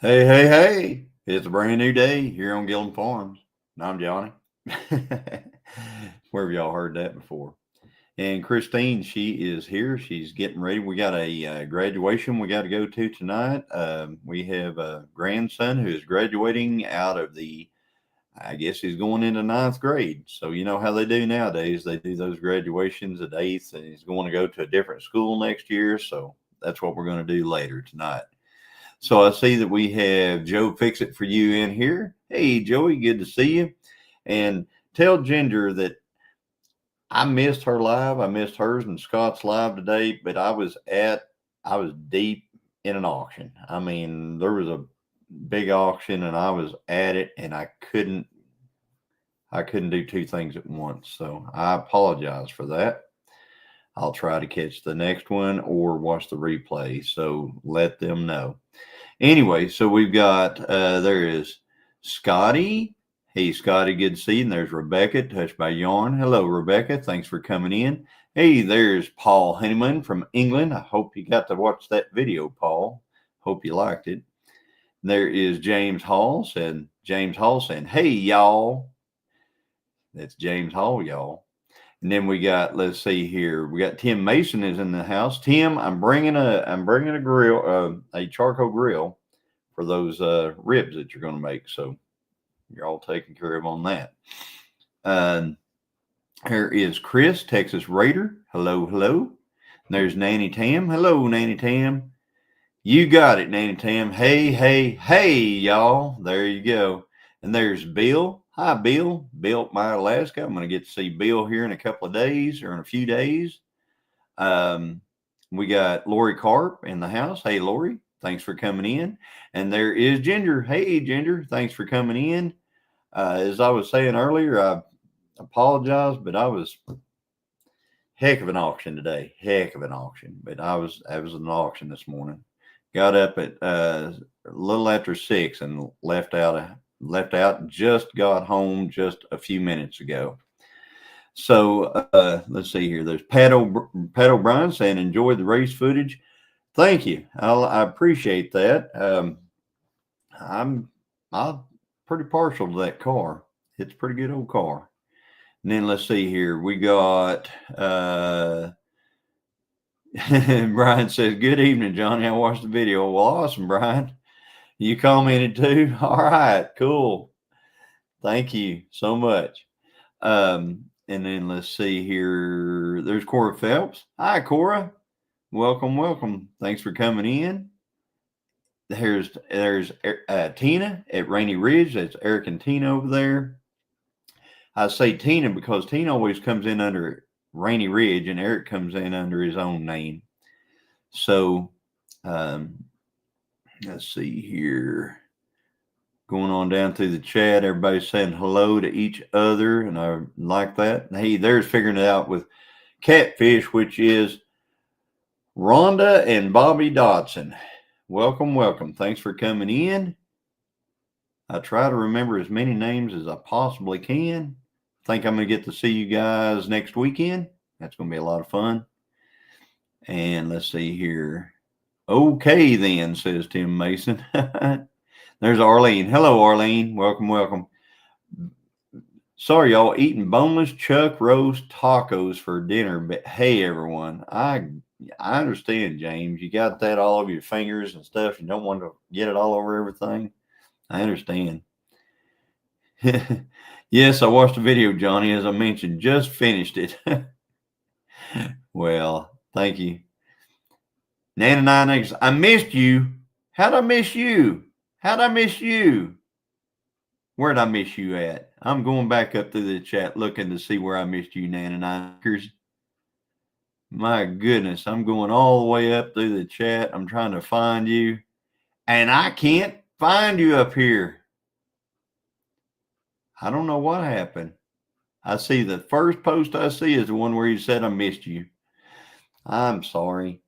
Hey, hey, hey. It's a brand new day here on Gilliam Farms. And I'm Johnny. Where have y'all heard that before? And Christine, she is here. She's getting ready. We got a graduation we got to go to tonight. We have a grandson who is graduating out of I guess he's going into ninth grade. So, you know how they do nowadays. They do those graduations at eighth, and he's going to go to a different school next year. So, that's what we're going to do later tonight. So I see that we have Joe Fix It for you in here. Hey, Joey, good to see you. And tell Ginger that I missed her live. I missed hers and Scott's live today, but I was deep in an auction. I mean, there was a big auction and I was at it and I couldn't do two things at once. So I apologize for that. I'll try to catch the next one or watch the replay. So let them know. Anyway, so we've got there is Scotty. Hey, Scotty, good to see you. And there's Rebecca, Touched by Yarn. Hello, Rebecca. Thanks for coming in. Hey, there's Paul Henneman from England. I hope you got to watch that video, Paul. Hope you liked it. There is James Hall saying, hey, y'all. That's James Hall, y'all. And then we got, let's see here, we got Tim Mason is in the house. Tim, I'm bringing a grill, a charcoal grill for those ribs that you're going to make. So you're all taken care of on that. Here is Chris, Texas Raider. Hello, hello. And there's Nanny Tam. Hello, Nanny Tam. You got it, Nanny Tam. Hey, hey, hey, y'all. There you go. And there's Bill. Hi, Bill. Bill, my Alaska. I'm going to get to see Bill here in a couple of days or in a few days. We got Lori Carp in the house. Hey, Lori. Thanks for coming in. And there is Ginger. Hey, Ginger. Thanks for coming in. As I was saying earlier, I apologize, but I was heck of an auction today. Heck of an auction. But I was at an auction this morning. Got up at a little after 6 and left out. Just got home just a few minutes ago. So let's see here. There's Pat O'Brien saying enjoy the race footage. Thank you. I appreciate that. I'm pretty partial to that car. It's a pretty good old car. And then let's see here. We got Brian says, good evening, Johnny. I watched the video. Well, awesome, Brian. You commented too? All right, cool. Thank you so much. And then let's see here. There's Cora Phelps. Hi, Cora. Welcome, welcome. Thanks for coming in. There's Tina at Rainy Ridge. That's Eric and Tina over there. I say Tina because Tina always comes in under Rainy Ridge and Eric comes in under his own name. So let's see here. Going on down through the chat, everybody's saying hello to each other, and I like that. Hey, there's figuring it out with Catfish, which is Rhonda and Bobby Dodson. Welcome, welcome. Thanks for coming in. I try to remember as many names as I possibly can. I think I'm going to get to see you guys next weekend. That's going to be a lot of fun. And let's see here. Okay, then, says Tim Mason. There's Arlene. Hello, Arlene. Welcome, welcome. Sorry, y'all, eating boneless chuck roast tacos for dinner. But hey, everyone, I understand, James. You got that all over your fingers and stuff. You don't want to get it all over everything. I understand. Yes, I watched the video, Johnny. As I mentioned, just finished it. Well, thank you. Nana, I missed you. How'd I miss you? How'd I miss you? Where'd I miss you at? I'm going back up through the chat looking to see where I missed you, Nana. My goodness, I'm going all the way up through the chat. I'm trying to find you, and I can't find you up here. I don't know what happened. I see the first post I see is the one where you said I missed you. I'm sorry.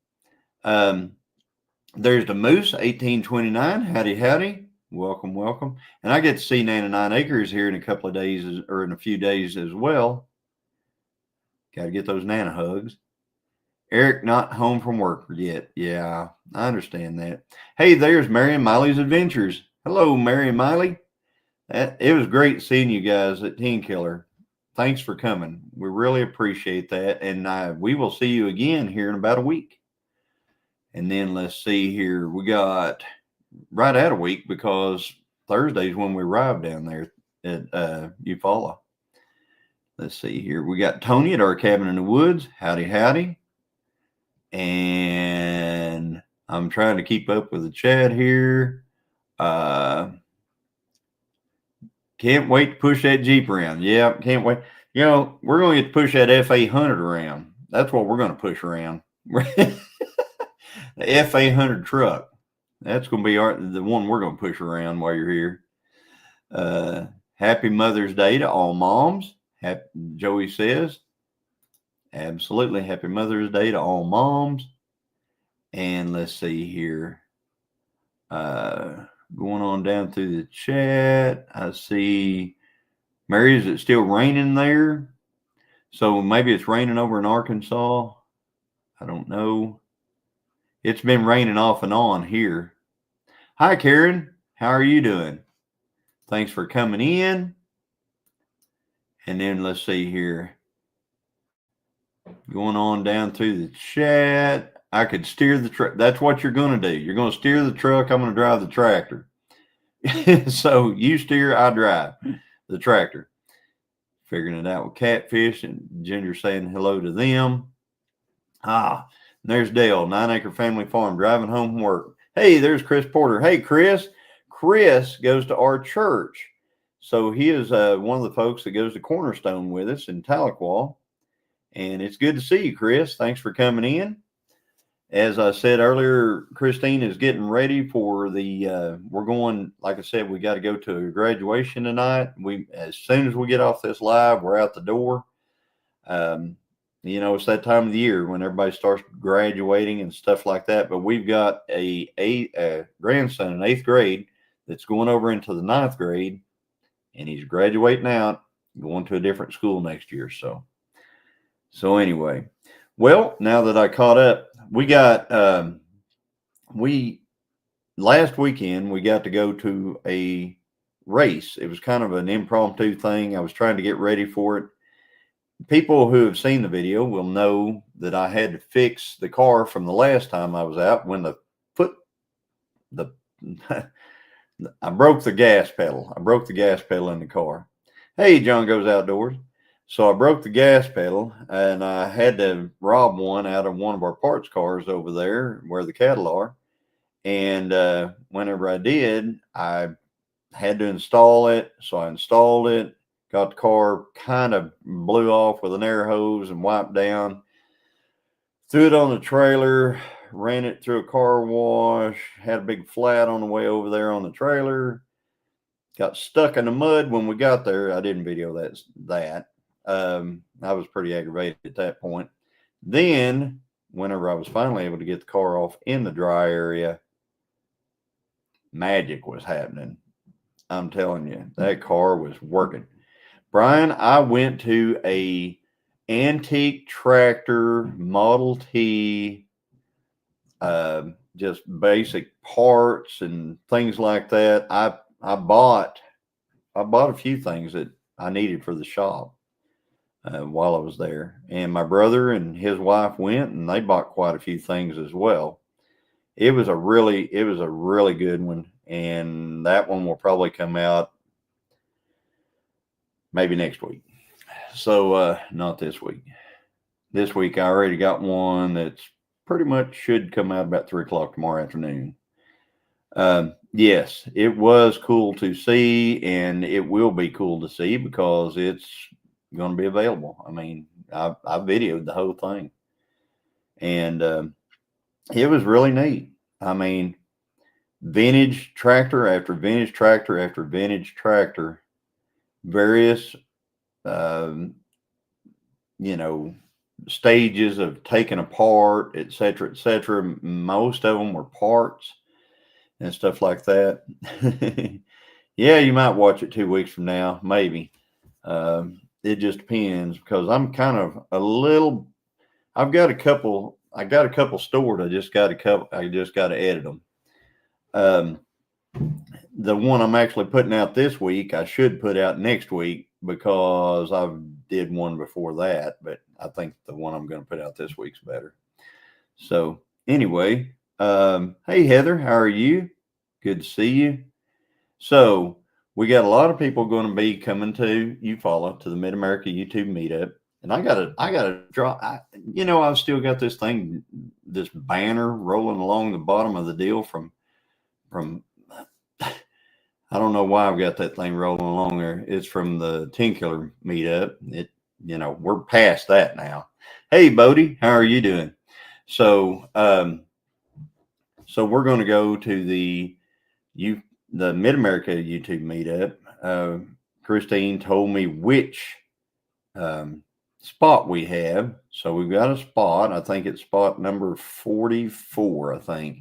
There's the Moose, 1829. Howdy, howdy. Welcome, welcome. And I get to see Nana 9 Acres here in a couple of days or in a few days as well. Got to get those Nana hugs. Eric not home from work yet. Yeah, I understand that. Hey, there's Mary and Miley's Adventures. Hello, Mary and Miley. It was great seeing you guys at Teen Killer. Thanks for coming. We really appreciate that. And we will see you again here in about a week. And then let's see here. We got right at a week because Thursday's when we arrive down there at Eufaula. Let's see here. We got Tony at our cabin in the woods. Howdy, howdy. And I'm trying to keep up with the chat here. Can't wait to push that Jeep around. Yeah, can't wait. You know, we're going to get to push that F800 around. That's what we're going to push around. The F800 truck. That's going to be the one we're going to push around while you're here. Happy Mother's Day to all moms. Joey says. Absolutely. Happy Mother's Day to all moms. And let's see here. Going on down through the chat. I see, Mary, is it still raining there? So maybe it's raining over in Arkansas. I don't know. It's been raining off and on here. Hi, Karen. How are you doing? Thanks for coming in. And then let's see here. Going on down through the chat. I could steer the truck. That's what you're going to do. You're going to steer the truck. I'm going to drive the tractor. So you steer, I drive the tractor. Figuring it out with Catfish and Ginger saying hello to them. There's Dale, 9 Acre Family Farm, driving home from work. Hey, there's Chris Porter. Hey, Chris. Chris goes to our church. So he is one of the folks that goes to Cornerstone with us in Tahlequah. And it's good to see you, Chris. Thanks for coming in. As I said earlier, Christine is getting ready for we're going, like I said, we got to go to a graduation tonight. As soon as we get off this live, we're out the door. You know, it's that time of the year when everybody starts graduating and stuff like that. But we've got a grandson in 8th grade that's going over into the 9th grade, and he's graduating out, going to a different school next year. So anyway, well, now that I caught up, we got, last weekend, we got to go to a race. It was kind of an impromptu thing. I was trying to get ready for it. People who have seen the video will know that I had to fix the car from the last time I was out when I broke the gas pedal. I broke the gas pedal in the car. Hey, John Goes Outdoors. So I broke the gas pedal and I had to rob one out of one of our parts cars over there where the cattle are. And whenever I did, I had to install it. So I installed it, got the car kind of blew off with an air hose and wiped down, threw it on the trailer, ran it through a car wash, had a big flat on the way over there on the trailer, got stuck in the mud when we got there. I didn't video that. I was pretty aggravated at that point. Then, whenever I was finally able to get the car off in the dry area, magic was happening. I'm telling you, that car was working. Brian, I went to a antique tractor Model T, just basic parts and things like that. I bought a few things that I needed for the shop. While I was there, and my brother and his wife went and they bought quite a few things as well. It was a really good one, and that one will probably come out maybe next week. So not this week. This week I already got one that's pretty much should come out about 3:00 tomorrow afternoon. Yes, it was cool to see, and it will be cool to see because it's going to be available. I mean, I videoed the whole thing, and it was really neat. I mean, vintage tractor after vintage tractor after vintage tractor, various stages of taking apart, etc., etc. Most of them were parts and stuff like that. Yeah, you might watch it 2 weeks from now, maybe. It just depends because I'm kind of I've got a couple I got a couple stored. I just got to edit them. The one I'm actually putting out this week, I should put out next week because I did one before that, but I think the one I'm going to put out this week's better. So anyway, hey Heather, how are you? Good to see you. So we got a lot of people going to be coming to the Mid America YouTube meetup, and I gotta draw. I've still got this banner rolling along the bottom of the deal from. I don't know why I've got that thing rolling along there. It's from the 10 Killer meetup. We're past that now. Hey Bodie, how are you doing? So we're going to go to the Mid America YouTube meetup. Christine told me which spot we have. So we've got a spot. I think it's spot number 44, I think.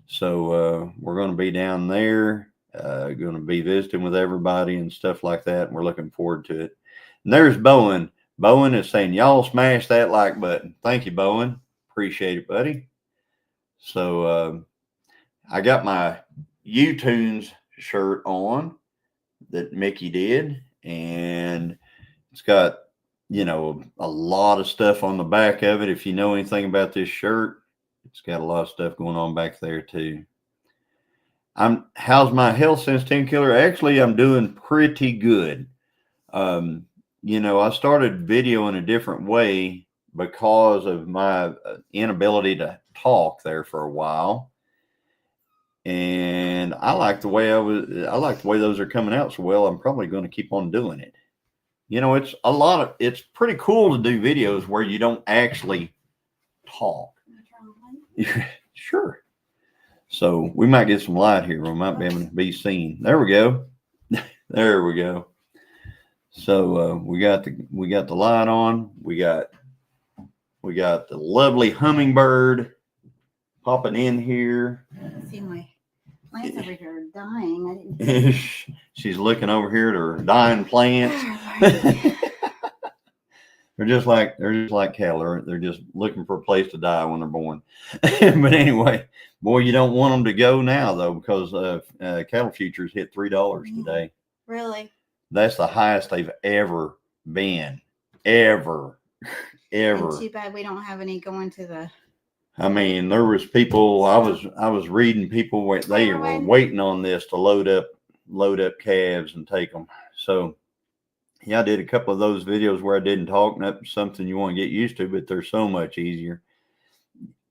So we're going to be down there, going to be visiting with everybody and stuff like that. And we're looking forward to it. And there's Bowen. Bowen is saying, y'all smash that like button. Thank you, Bowen. Appreciate it, buddy. So I got my U-Tunes shirt on that Mickey did, and it's got, a lot of stuff on the back of it. If you know anything about this shirt, it's got a lot of stuff going on back there too. How's my health since 10 Killer? Actually, I'm doing pretty good. I started video in a different way because of my inability to talk there for a while. And I like the way those are coming out so well. I'm probably going to keep on doing it. It's pretty cool to do videos where you don't actually talk. Sure. So we might get some light here. We might be able to be seen. There we go. There we go. So we got the light on. We got the lovely hummingbird popping in here. See my plants over here are dying. She's looking over here at her dying plants. They're just like cattle. They're just looking for a place to die when they're born. But anyway, boy, you don't want them to go now though, because cattle futures hit $3 today. Really? That's the highest they've ever been. Ever. And too bad we don't have any going to the. I mean, there was people. I was reading people they were waiting on this to load up calves and take them. So. Yeah, I did a couple of those videos where I didn't talk, and that's something you want to get used to, but they're so much easier.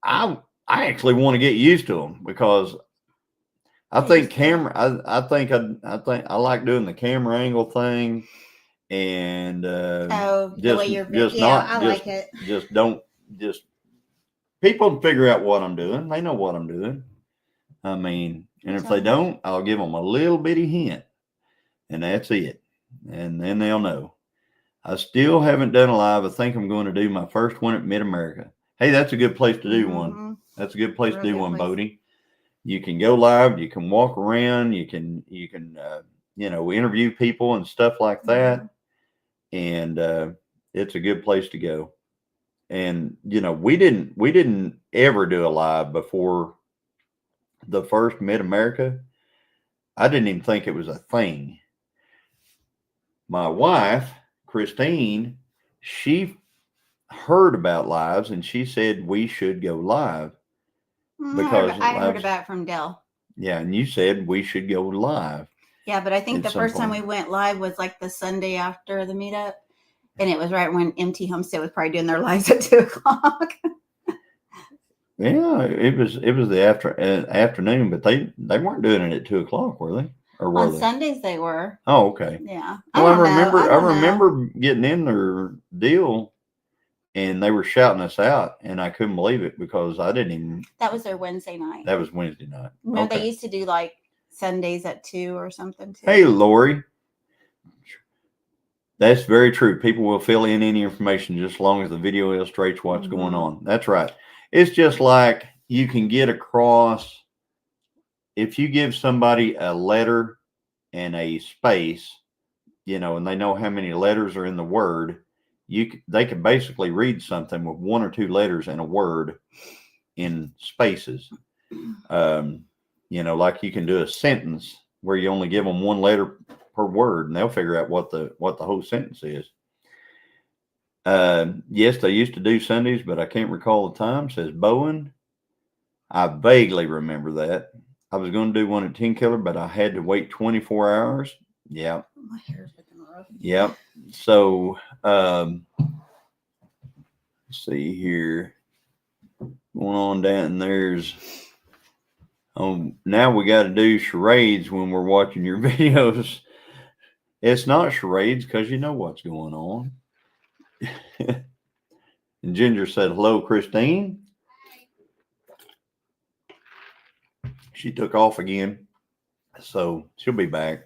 I actually want to get used to them because I think I think I like doing the camera angle thing, and the way you're like it. Just people figure out what I'm doing. They know what I'm doing. I mean, and if they don't, I'll give them a little bitty hint, and that's it. And then they'll know. I still haven't done a live. I think I'm going to do my first one at Mid America. Hey, that's a good place to do one. That's a good place to do one, Bodie. You can go live. You can walk around. You can interview people and stuff like that. And it's a good place to go. And we didn't ever do a live before the first Mid America. I didn't even think it was a thing. My wife, Christine, she heard about lives and she said we should go live because I heard about it from Dell. Yeah, and you said we should go live. Yeah, but I think the first time we went live was like the Sunday after the meetup, and it was right when MT Homestead was probably doing their lives at 2:00. Yeah, it was the afternoon, but they weren't doing it at 2:00, were they? Or were they? Sundays they were. Oh, okay. Yeah. Well, I remember getting in their deal, and they were shouting us out, and I couldn't believe it because I didn't even. That was their Wednesday night. That was Wednesday night. No, okay. They used to do like Sundays at 2 or something too. Hey, Lori. That's very true. People will fill in any information just as long as the video illustrates what's going on. That's right. It's just like you can get across. If you give somebody a letter and a space, and they know how many letters are in the word, they can basically read something with 1 or 2 letters and a word in spaces. Like you can do a sentence where you only give them 1 letter per word, and they'll figure out what the whole sentence is. Yes, they used to do Sundays, but I can't recall the time, says Bowen. I vaguely remember that. I was going to do one at 10 Killer, but I had to wait 24 hours. Yeah. My hair's looking rough. Yep. So, let's see here. Going on down, there's, now we got to do charades when we're watching your videos. It's not charades because you know what's going on. And Ginger said, hello, Christine. She took off again, so she'll be back.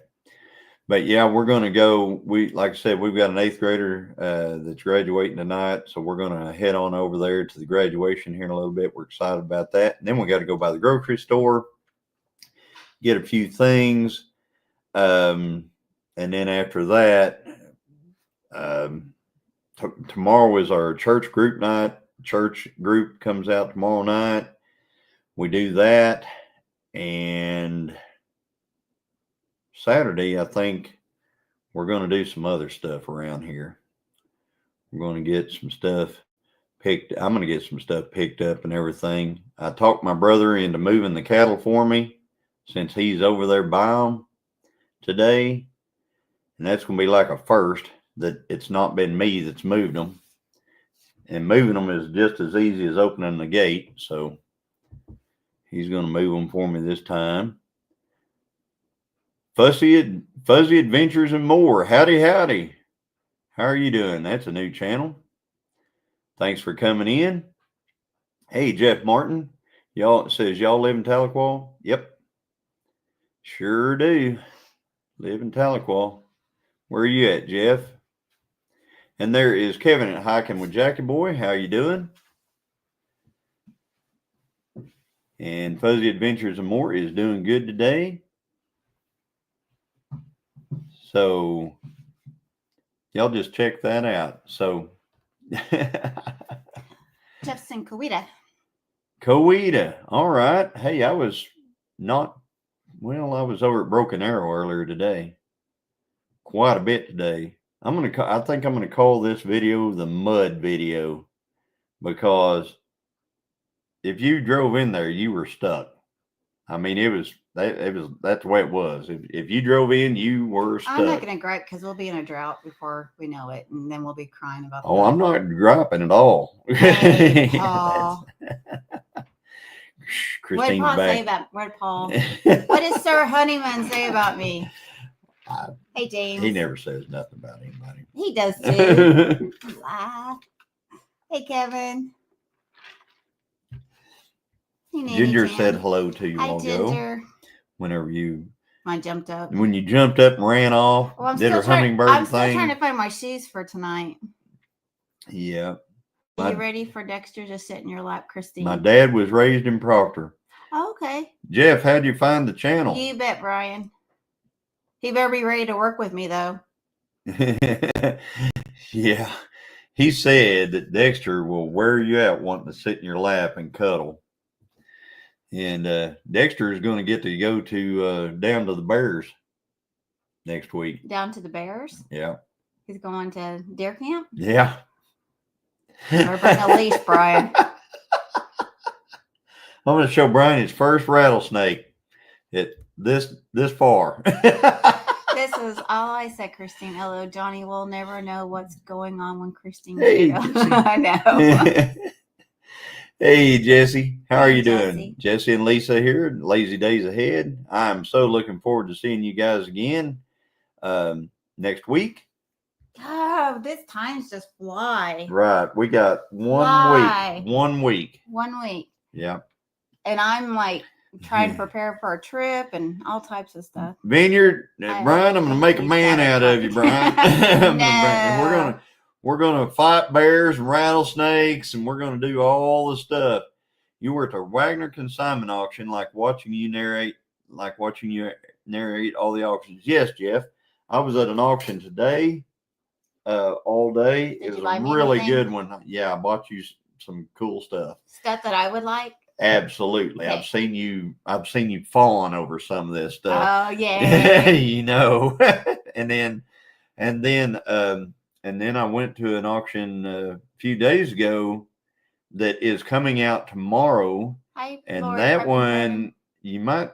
But yeah, we're going to go. Like I said, we've got an 8th grader that's graduating tonight, so we're going to head on over there to the graduation here in a little bit. We're excited about that. And then we got to go by the grocery store, get a few things, and then after that, tomorrow is our church group night. Church group comes out tomorrow night. We do that. And Saturday, I think we're going to do some other stuff around here. We're going to get some stuff picked. I'm going to get some stuff picked up and everything. I talked my brother into moving the cattle for me since he's over there by them today. And that's going to be like a first, that it's not been me that's moved them. And moving them is just as easy as opening the gate. So he's going to move them for me this time. Fuzzy Adventures and More. Howdy, howdy. How are you doing? That's a new channel. Thanks for coming in. Hey, Jeff Martin. Y'all live in Tahlequah? Yep. Sure do. Live in Tahlequah. Where are you at, Jeff? And there is Kevin at Hiking with Jackie Boy. How you doing? And Fuzzy Adventures and More is doing good today. So y'all just check that out. So Jeff's in Coweta. All right. Hey, I was over at Broken Arrow earlier today. Quite a bit today. I think I'm gonna call this video the mud video, because if you drove in there, you were stuck. I mean, that's the way it was. If you drove in, you were stuck. I'm not going to gripe because we'll be in a drought before we know it, and then we'll be crying about. Oh, I'm not griping at all. Hey, Paul. Christine's what did Paul back. say about? What did Paul? What does Sir Honeyman say about me? Hey, James. He never says nothing about anybody. He does too. Hey, Kevin. Ginger said hello to you Hi, all Ginger. When jumped up and ran off, well, did her hummingbird I'm thing. still trying to find my shoes for tonight. Yeah. Are you ready for Dexter to sit in your lap, Christine? My dad was raised in Proctor. Oh, okay. Jeff, how'd you find the channel? You bet, Brian. He better be ready to work with me, though. Yeah. He said that Dexter will wear you out wanting to sit in your lap and cuddle. And Dexter is going to get to go to down to the Bears next week. Down to the Bears? Yeah. He's going to deer camp? Yeah. Or bring a leash, Brian. I'm going to show Brian his first rattlesnake. This far. This is all I said, Christine. Hello, Johnny. We'll never know what's going on when Christine. Hey, I know. Hey, Jesse. How are you Jesse. doing? Jesse and Lisa here. Lazy days ahead. I'm so looking forward to seeing you guys again next week. Oh, this time's just fly. Right. We got 1 week. 1 week. Yeah. And I'm like trying to prepare for a trip and all types of stuff. Vineyard, Brian, I'm going to make a man out of you, Brian. No. We're going to fight bears and rattlesnakes, and we're going to do all the stuff. You were at the Wagner consignment auction, like watching you narrate all the auctions. Yes, Jeff. I was at an auction today all day. Did It was you buy a me really anything? good one. Yeah, I bought you some cool stuff. Stuff that I would like. Absolutely. Okay. I've seen you fawn over some of this stuff. Oh yeah. You know. and then I went to an auction a few days ago that is coming out tomorrow. Hi, and Lord, that Reverend one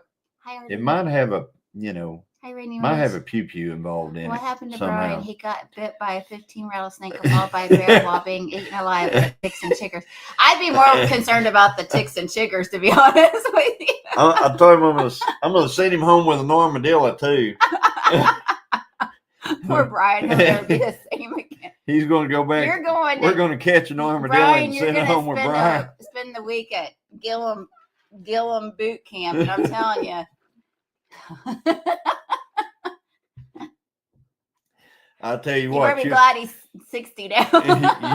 Kevin. it might have a Hi, Rainy might have Rose. a pew involved in What it. happened to somehow. Brian? He got bit by a 15 rattlesnake, mauled by a bear while being eaten alive by ticks and chiggers. I'd be more concerned about the ticks and chiggers, to be honest with you. I told him I'm gonna send him home with an armadillo too. Poor Brian, he'll never be the same again. He's going to go back. We're going to catch an armadillo Brian, and send it home with Brian. Spend the week at Gilliam boot camp, and I'm telling you. I'll tell you what. You'll be glad he's 60 now.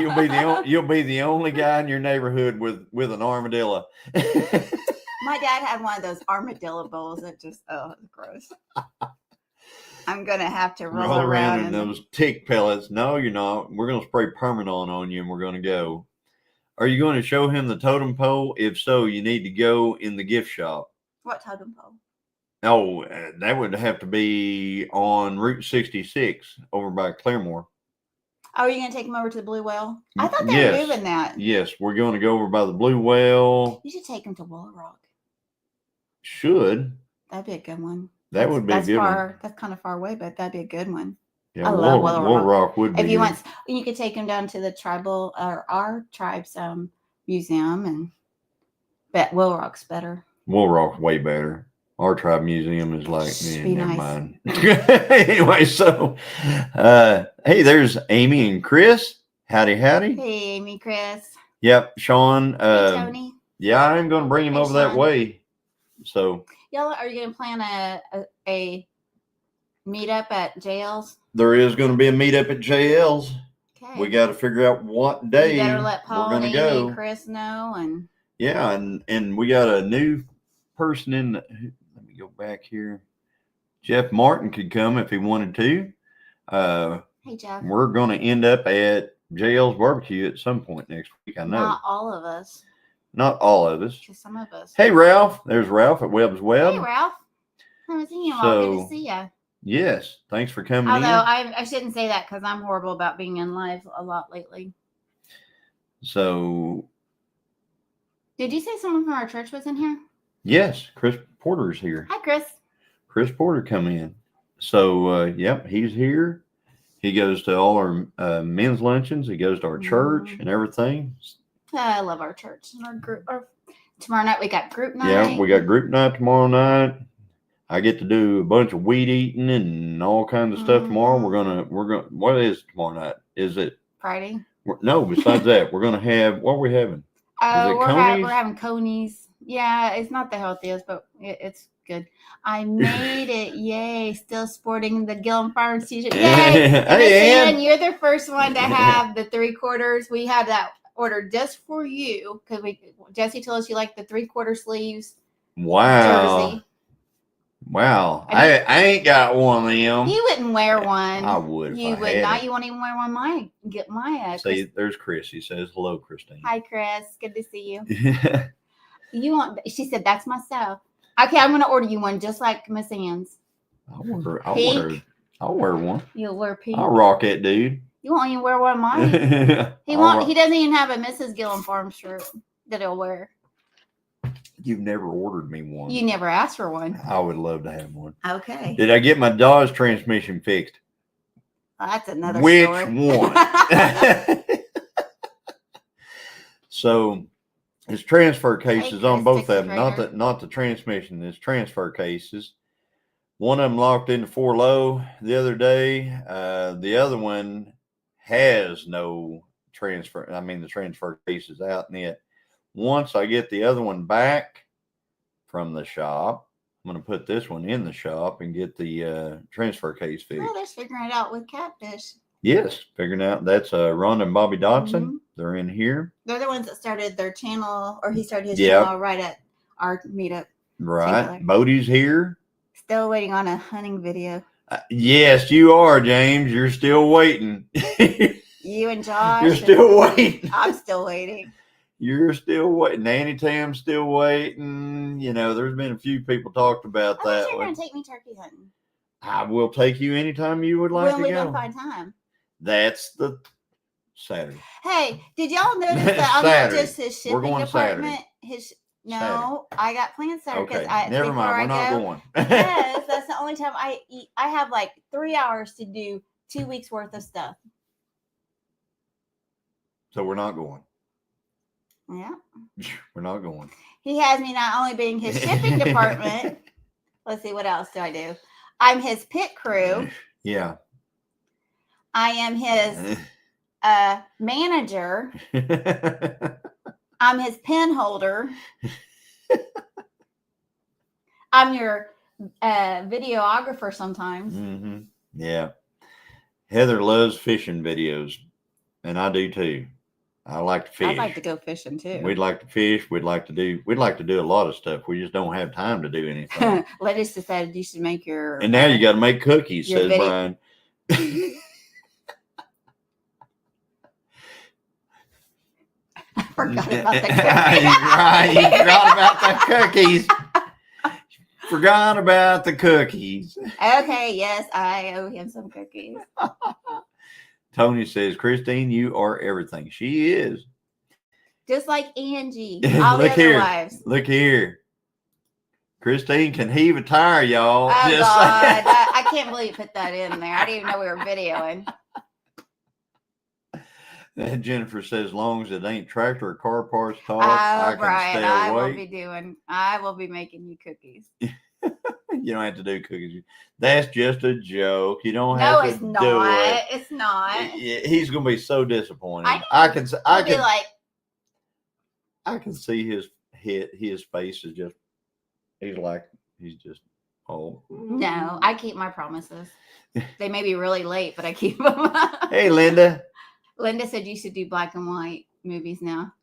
You'll be the only guy in your neighborhood with an armadillo. My dad had one of those armadillo bowls that just gross. I'm gonna have to roll around in those tick pellets. No, you're not. We're gonna spray permanent on you, and we're gonna go. Are you going to show him the totem pole? If so, you need to go in the gift shop. What totem pole? Oh, that would have to be on Route 66 over by Claremore. Oh, are you going to take him over to the Blue Whale? I thought they were moving that. Yes, we're going to go over by the Blue Whale. You should take him to Willow Rock. Should. That'd be a good one. That would be a good one. That's kind of far away, but that'd be a good one. Yeah, I love Willow Rock would be. If you want, you could take him down to the tribal or our tribe's museum, but Willow Rock's better. Willow Rock's way better. Our tribe museum is like, never mind. Anyway, so hey, there's Amy and Chris. Howdy. Hey, Amy, Chris. Yep, Sean. Hey, Tony. Yeah, I'm going to bring him over that way. So, y'all, are you going to plan a meetup at JL's? There is going to be a meetup at JL's. Okay. We got to figure out what day you better let Paul we're going to go. And Chris know, and yeah, and we got a new person in. Let me go back here. Jeff Martin could come if he wanted to. Hey, Jeff. We're going to end up at JL's barbecue at some point next week. I know. Not all of us. Not all of us. Just some of us. Hey, Ralph. There's Ralph at Webb's Web. Hey, Ralph. I haven't seen you all. Good to see you. Yes. Thanks for coming in. I shouldn't say that because I'm horrible about being in live a lot lately. So. Did you say someone from our church was in here? Yes. Chris Porter's here. Hi, Chris. Chris Porter come in. So, yep, he's here. He goes to all our men's luncheons. He goes to our church and everything. I love our church and our group. Tomorrow night we got group night. Yeah, we got group night tomorrow night. I get to do a bunch of weed eating and all kinds of stuff tomorrow. We're gonna. What is tomorrow night? Is it Friday? No. Besides that, we're gonna have. What are we having? We're having conies. Yeah, it's not the healthiest, but it's good. I made it. Yay. Still sporting the Gilliam Farms t-shirt. Yay. Hey, Ann, you're the first one to have the 3/4. We had that ordered just for you because Jesse told us you like the 3/4 sleeves. Wow. Jersey. Wow. I ain't got one of them. You wouldn't wear one. I would. You would not. You won't even wear one. Get my See, there's Chris. He says hello, Christine. Hi, Chris. Good to see you. You want? She said that's myself. Okay, I'm gonna order you one just like Miss Ann's. I'll wear one. You'll wear pink. I'll rock it, dude. You won't even wear one of mine. He doesn't even have a Mrs. Gilliam Farms shirt that he'll wear. You've never ordered me one. You never asked for one. I would love to have one. Okay. Did I get my Dodge transmission fixed? Well, that's another story. Which one? So it's transfer cases on both of them. Not the transmission. It's transfer cases. One of them locked into 4-low the other day. The other one has no transfer. I mean, the transfer case is out in it. Once I get the other one back from the shop, I'm going to put this one in the shop and get the transfer case fixed. Oh, they're figuring it out with Catfish. Yes, figuring out. That's Rhonda and Bobby Dodson. Mm-hmm. They're in here. They're the ones that started their channel, or he started his channel right at our meetup. Right. Bodie's here. Still waiting on a hunting video. Yes, you are, James. You're still waiting. You and Josh. You're still waiting. I'm still waiting. You're still waiting. Nanny Tam's still waiting. You know, there's been a few people talked about I that. thought you were going to take me turkey hunting. I will take you anytime you would like to go. When are we going to find time? That's the Saturday. Hey, did y'all notice that I'm not just his shipping department? Saturday. No, I got plans Saturday because never mind. We're not going. Yes, that's the only time I eat. I have like 3 hours to do 2 weeks worth of stuff. So we're not going. Yeah, we're not going. He has me not only being his shipping department. Let's see, what else do I do? I'm his pit crew. Yeah. I am his manager. I'm his pen holder. I'm your videographer sometimes. Mm-hmm. Yeah. Heather loves fishing videos, and I do too. I like to fish. I'd like to go fishing too. We'd like to fish. We'd like to do a lot of stuff. We just don't have time to do anything. Lettuce decided you should make your. And now you got to make cookies, says Brian. I forgot about the cookies. Right, you forgot about the cookies. Forgot about the cookies. Okay, yes, I owe him some cookies. Tony says, Christine, you are everything. She is. Just like Angie. All the other wives. Look here. Christine can heave a tire, y'all. Oh, just God. I can't believe you put that in there. I didn't even know we were videoing. Jennifer says, as long as it ain't tractor or car parts talk, I can stay awake. I will be making you cookies. You don't have to do cookies. That's just a joke. You don't have to do it. No, it's not. He's going to be so disappointed. I can see his face is just, he's just, oh. No, I keep my promises. They may be really late, but I keep them. Hey, Linda. Linda said you should do black and white movies now.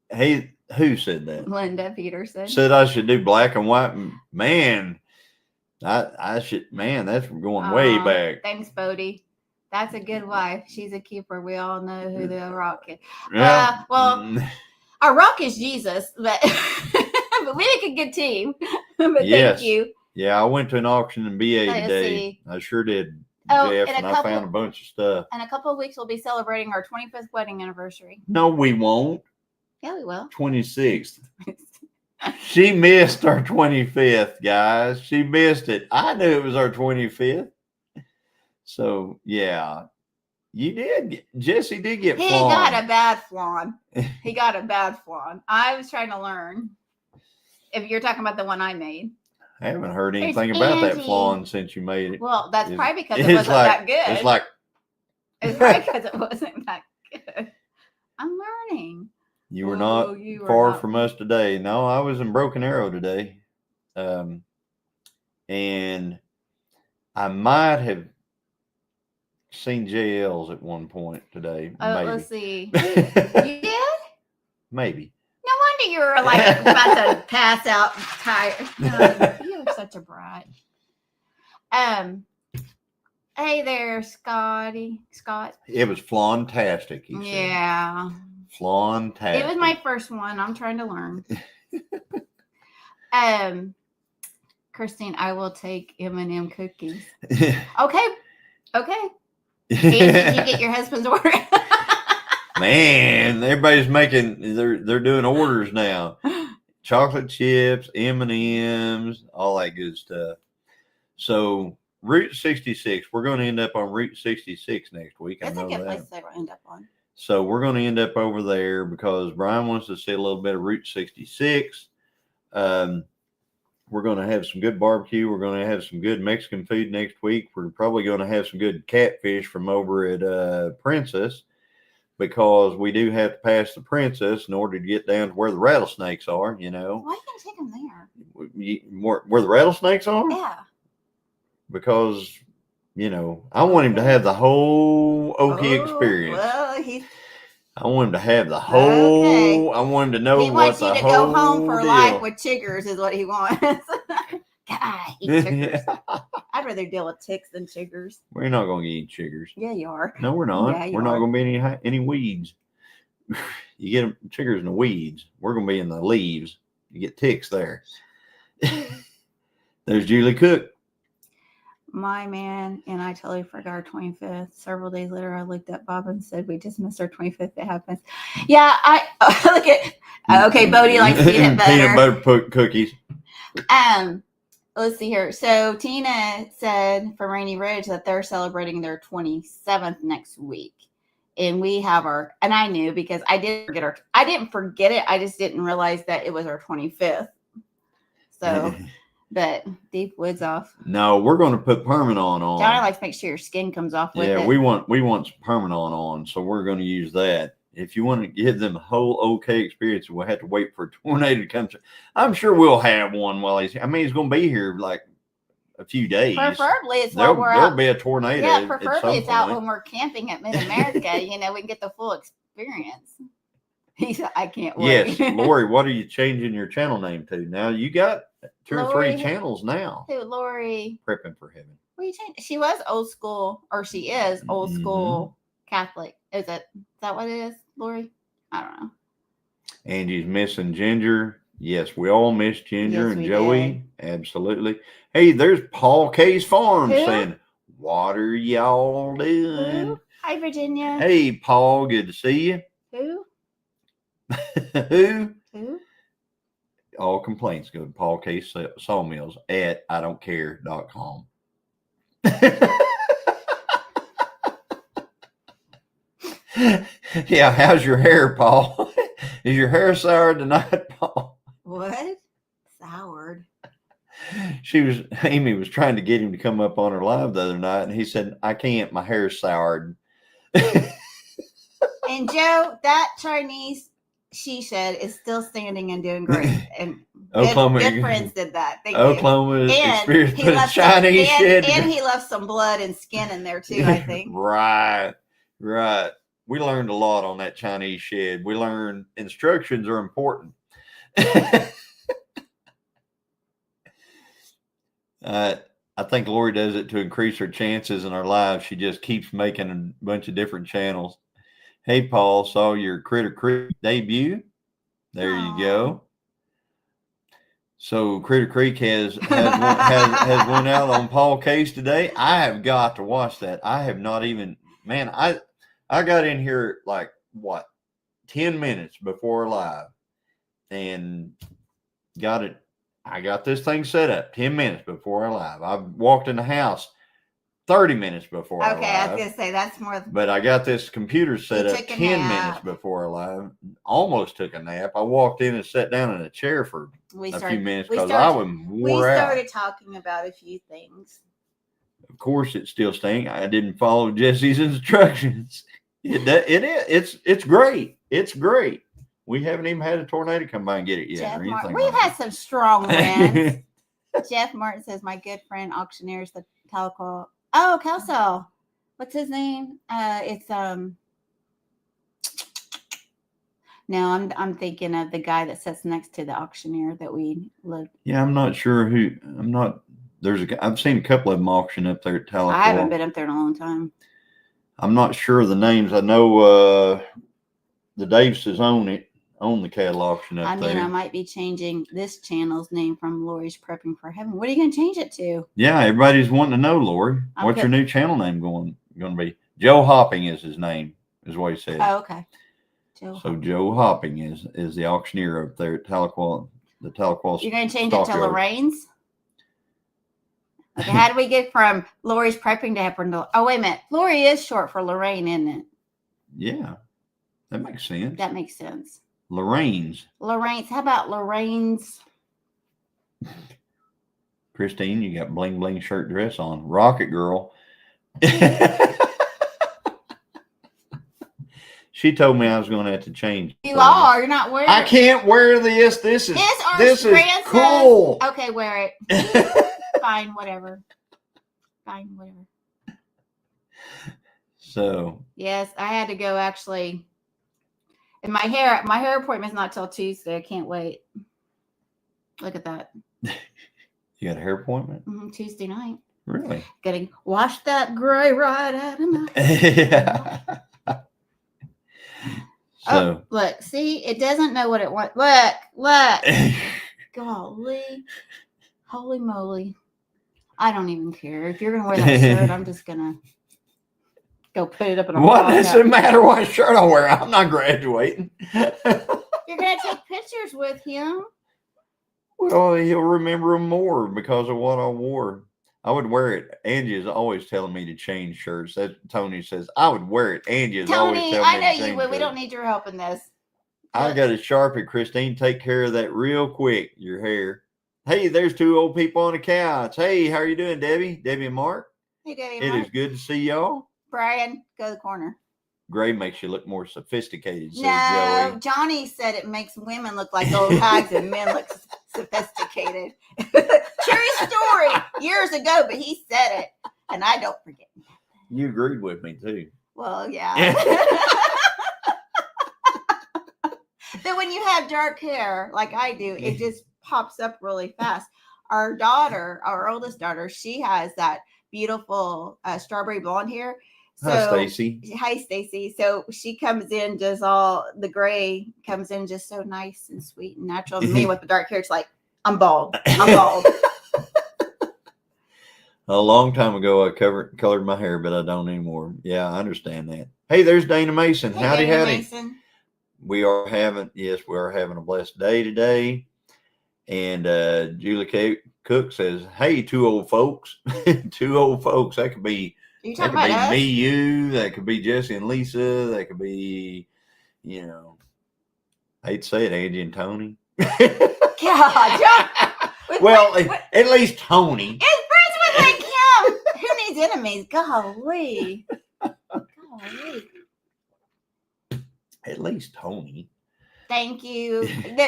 Hey, who said that? Linda Peterson. Said I should do black and white. Man, I should. Man, that's going way back. Thanks, Bodie. That's a good wife. She's a keeper. We all know who the rock is. Yeah. Our rock is Jesus, but but we make a good team. But yes. Thank you. Yeah, I went to an auction in BA today. I sure did. Jeff, and I found a bunch of stuff. In a couple of weeks, we'll be celebrating our 25th wedding anniversary. No, we won't. Yeah, we will. 26th. She missed our 25th, guys. She missed it. I knew it was our 25th. So, yeah. You did. Jesse did get flan. He got a bad flan. He got a bad flan. I was trying to learn. If you're talking about the one I made. I haven't heard anything about that flan since you made it. Well, that's probably because it wasn't that good. It's probably because it wasn't that good. I'm learning. You were not far from us today. No, I was in Broken Arrow today. And I might have seen JL's at one point today. Oh, let's see. You did? Maybe. No wonder you were about to pass out tired. No, you're such a brat. Hey there, Scott. It was flan-tastic. Yeah. Flan-tastic. It was my first one. I'm trying to learn. Christine, I will take M&M cookies. Okay. And did you get your husband's order? Man, everybody's they're doing orders now. Chocolate chips, M&Ms, all that good stuff. So Route 66, we're going to end up on Route 66 next week. That's a good place to end up on. So we're going to end up over there because Brian wants to see a little bit of Route 66. We're going to have some good barbecue. We're going to have some good Mexican food next week. We're probably going to have some good catfish from over at Princess, because we do have to pass the Princess in order to get down to where the rattlesnakes are, you know. Why are you going to take them there? Where the rattlesnakes are? Yeah. Because, you know, I want him to have the whole Okie experience. Well, I want him to have the whole. Okay. I want him to know what the whole. He wants you to go home for life with chiggers, is what he wants. God, I eat chiggers. I'd rather deal with ticks than chiggers. We're not going to get any chiggers. Yeah, you are. No, we're not. Yeah, We're not going to be any weeds. You get chiggers in the weeds. We're going to be in the leaves. You get ticks there. There's Julie Cook. My man and I totally forgot our 25th. Several days later, I looked at Bob and said, "We just missed our 25th. It happens." Yeah, look at. Okay, Bodie likes peanut butter. Peanut butter cookies. Let's see here. So Tina said from Rainy Ridge that they're celebrating their 27th next week, and we have our. And I knew because I didn't forget it. I just didn't realize that it was our 25th. So. But deep woods off. No, we're going to put Permanon on. Johnny likes to make sure your skin comes off with it. Yeah, we want some Permanon on, so we're going to use that. If you want to give them a whole okay experience, we'll have to wait for a tornado to come. I'm sure we'll have one while he's going to be here like a few days. Preferably it's while we're out. There'll be a tornado. Yeah, preferably it's out when we're camping at Mid-America. We can get the full experience. He said, I can't wait. Yes, Lori, what are you changing your channel name to? Now you got 2 or 3 channels now. Who, Lori? Prepping for Heaven. What are you changing? She was old school, or she is old school Catholic. Is that what it is, Lori? I don't know. Angie's missing Ginger. Yes, we all miss Ginger and Joey. Did. Absolutely. Hey, there's Paul K's Farm saying, "What are y'all doing?" Who? Hi, Virginia. Hey, Paul, good to see you. Who? Who? Who? All complaints go to Paul K. Sawmills at idon'tcare.com. Yeah, how's your hair, Paul? Is your hair soured tonight, Paul? What? Soured? Amy was trying to get him to come up on her live the other night, and he said, "I can't, my hair's soured." And Joe, that Chinese, she said, is still standing and doing great. And good friends did that. Thank Oklahoma you. experienced the Chinese shit. And he left some blood and skin in there too, I think. Right. We learned a lot on that Chinese shed. We learned instructions are important. I think Lori does it to increase her chances in our lives. She just keeps making a bunch of different channels. Hey, Paul, saw your Critter Creek debut. There you go. So Critter Creek has went out on Paul Case today. I have got to watch that. I have not even, man, I got in here like, 10 minutes before live and got it. I got this thing set up 10 minutes before I live. I walked in the house 30 minutes before I live. Okay, I was going to say that's more. But I got this computer set up 10 minutes before I live. Almost took a nap. I walked in and sat down in a chair for a few minutes because I was wore out. We started talking about a few things. Of course, it still stinks. I didn't follow Jesse's instructions. It's great. It's great. We haven't even had a tornado come by and get it yet. We've had some strong winds. Jeff Martin says, my good friend auctioneers the Tahlequah. Oh, Kelso. What's his name? It's no, I'm thinking of the guy that sits next to the auctioneer that we live. Yeah, I'm not sure who. I've seen a couple of them auction up there at Tahlequah. I haven't been up there in a long time. I'm not sure of the names. I know the Davises own the cattle auction up there. I might be changing this channel's name from Lori's Prepping for Heaven. What are you going to change it to? Yeah, everybody's wanting to know, Lori. What's your new channel name going to be? Joe Hopping is his name, is what he said. Oh, okay. Joe Hopping is the auctioneer up there at Tahlequah. The Tahlequah. You're going to change it to Lorraine's? Okay, how do we get from Lori's Prepping to Heaven? Oh, wait a minute. Lori is short for Lorraine, isn't it? Yeah, that makes sense. That makes sense. Lorraine's. How about Lorraine's? Christine, you got bling bling shirt dress on. Rocket Girl. She told me I was going to have to change. You're not wearing it. I can't wear this. This is cool. Okay, wear it. Fine, whatever. So. Yes, I had to go actually. And my hair appointment's not till Tuesday. I can't wait. Look at that. You got a hair appointment? Tuesday night. Really? Getting wash that gray right out of my Yeah. Oh, look, see, it doesn't know what it wants. Look. Golly. Holy moly. I don't even care. If you're going to wear that shirt, I'm just going to go put it up in a What does it matter what shirt I wear? I'm not graduating. You're going to take pictures with him. Well, he'll remember them more because of what I wore. I would wear it. Angie is always telling me to change shirts. That Tony says I would wear it. Angie is always telling me to change Tony, I know you would. We don't need your help in this. I got a Sharpie. Christine, take care of that real quick. Your hair. Hey, there's two old people on the couch. Hey, how are you doing, Debbie? Debbie and Mark. Hey, Debbie and Mark. It is good to see y'all. Brian, go to the corner. Gray makes you look more sophisticated. No, Joey. Johnny said it makes women look like old hags and men look sophisticated. True story. Years ago, but he said it, and I don't forget. You agreed with me too. Well, yeah. But when you have dark hair like I do, it just pops up really fast. Our daughter, our oldest daughter, she has that beautiful strawberry blonde hair. So, hi, Stacy. Hi, Stacy. So she comes in just all the gray comes in just so nice and sweet and natural. And me with the dark hair, it's like I'm bald. I'm bald. A long time ago, I colored my hair, but I don't anymore. Yeah, I understand that. Hey, there's Dana Mason. Hey, howdy, Dana howdy. Mason. We are having a blessed day today. And Julie Cook says, hey, two old folks. Two old folks. That could be me, you. That could be Jesse and Lisa. That could be, I hate to say it, Angie and Tony. God, well, at least Tony. It's friends with like him. Who needs enemies? Golly. Golly. At least Tony. Thank you.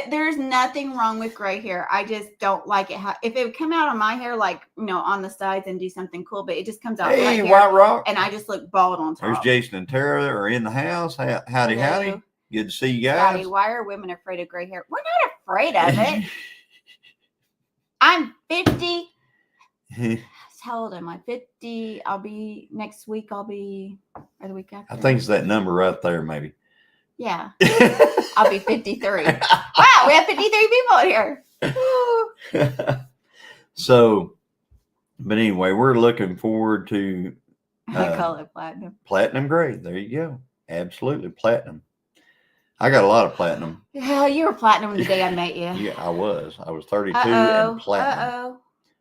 There's nothing wrong with gray hair. I just don't like it. If it would come out on my hair, like, on the sides and do something cool, but it just comes out. Hey, White Rock. And I just look bald on top. There's Jason and Tara are in the house. Howdy, Hello. howdy. Good to see you guys. Howdy. Why are women afraid of gray hair? We're not afraid of it. I'm 50. How old am I? 50. Next week, or the week after. I think it's that number right there, maybe. Yeah. I'll be 53. Wow, we have 53 people in here. So, but anyway, we're looking forward to I call it platinum. Platinum gray. There you go. Absolutely platinum. I got a lot of platinum. Yeah, you were platinum the day I met you. Yeah, I was. I was 32 and platinum.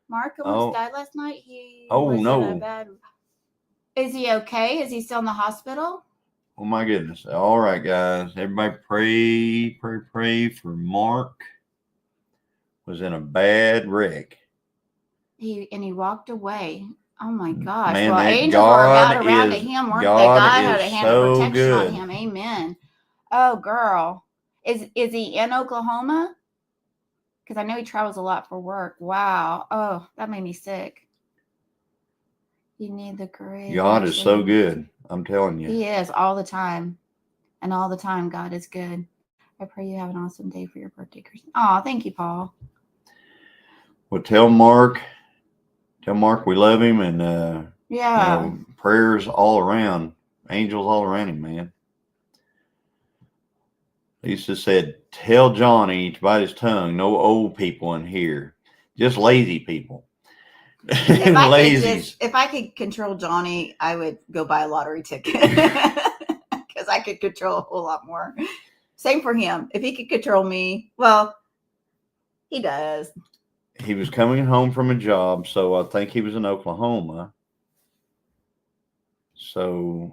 Mark almost died last night. No. Is he okay? Is he still in the hospital? Oh my goodness. All right, guys. Everybody pray for Mark. Was in a bad wreck. He walked away. Oh my gosh. Man, well, angels were about around to him, weren't they? God had a hand of protection on him. Amen. Oh, girl. Is he in Oklahoma? Because I know he travels a lot for work. Wow. Oh, that made me sick. You need the grace. God is so good. I'm telling you. He is all the time. And all the time, God is good. I pray you have an awesome day for your birthday, Christine. Oh, thank you, Paul. Well, tell Mark we love him, and prayers all around, angels all around him, man. Lisa said, tell Johnny to bite his tongue. No old people in here, just lazy people. If I could control Johnny, I would go buy a lottery ticket because I could control a whole lot more. Same for him. If he could control me, well, he does. He was coming home from a job, so I think he was in Oklahoma. So,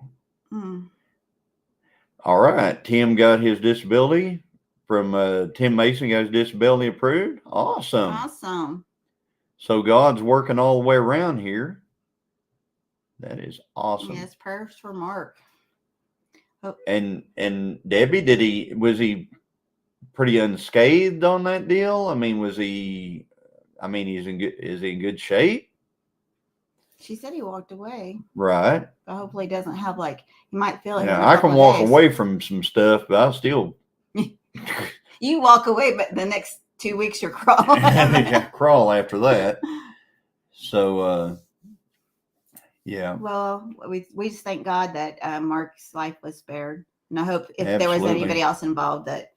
All right. Tim got his disability from Tim Mason, got his disability approved. Awesome. So God's working all the way around here. That is awesome. Yes, prayers for Mark. Oh. And Debbie, was he pretty unscathed on that deal? I mean, is he in good shape? She said he walked away. Right. But hopefully he doesn't have he might feel it. Yeah, I can walk away from some stuff, but I'll still. You walk away, but the next 2 weeks you're crawling. Yeah, crawl after that. So, Yeah. Well, we just thank God that Mark's life was spared, and I hope if there was Absolutely. anybody else involved that